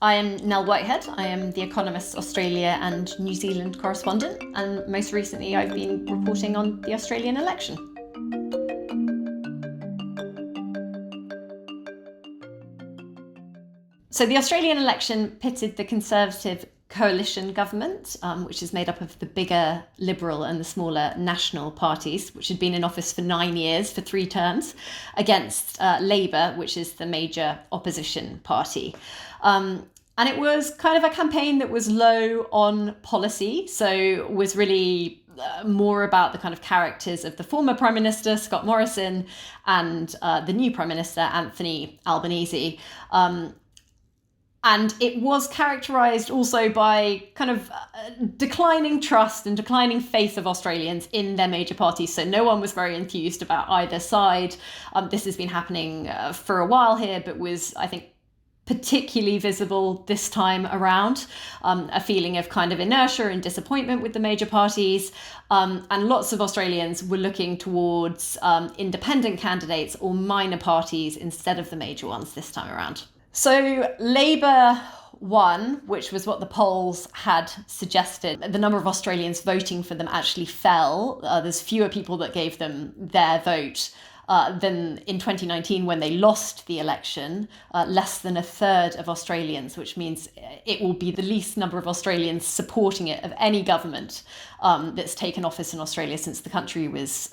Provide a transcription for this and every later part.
I am Nell Whitehead. I am the Economist Australia and New Zealand correspondent, and most recently I've been reporting on the Australian election. So the Australian election pitted the Conservative coalition government, which is made up of the bigger Liberal and the smaller National parties, which had been in office for 9 years, for 3 terms, against Labour, which is the major opposition party. And it was kind of a campaign that was low on policy, so was really more about the kind of characters of the former Prime Minister, Scott Morrison, and the new Prime Minister, Anthony Albanese. And it was characterised also by kind of declining trust and declining faith of Australians in their major parties. So no one was very enthused about either side. This has been happening for a while here, but was, I think, particularly visible this time around. A feeling of kind of inertia and disappointment with the major parties. And lots of Australians were looking towards independent candidates or minor parties instead of the major ones this time around. So Labour won, which was what the polls had suggested. The number of Australians voting for them actually fell. There's fewer people that gave them their vote than in 2019 when they lost the election. Less than a third of Australians, which means it will be the least number of Australians supporting it of any government that's taken office in Australia since the country was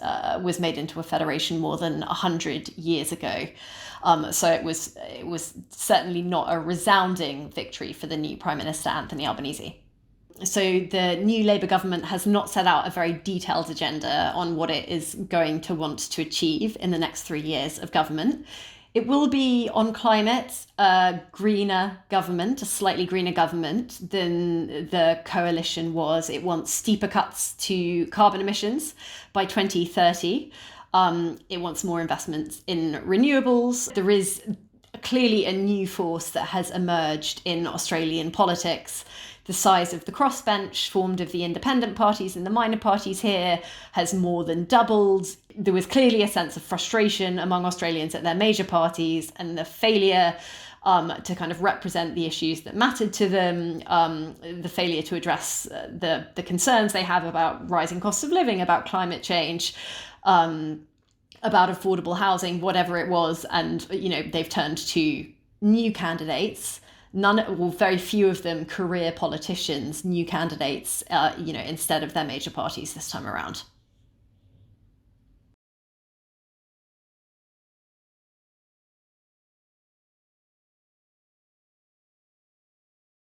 made into a federation more than 100 years ago. So it was certainly not a resounding victory for the new Prime Minister, Anthony Albanese. So the new Labour government has not set out a very detailed agenda on what it is going to want to achieve in the next 3 years of government. It will be on climate, a greener government, a slightly greener government than the coalition was. It wants steeper cuts to carbon emissions by 2030. It wants more investments in renewables. There is clearly a new force that has emerged in Australian politics. The size of the crossbench formed of the independent parties and the minor parties here has more than doubled. There was clearly a sense of frustration among Australians at their major parties and the failure to kind of represent the issues that mattered to them, the failure to address the concerns they have about rising costs of living, about climate change, about affordable housing, whatever it was. And, they've turned to new candidates. Very few of them career politicians, new candidates, instead of their major parties this time around.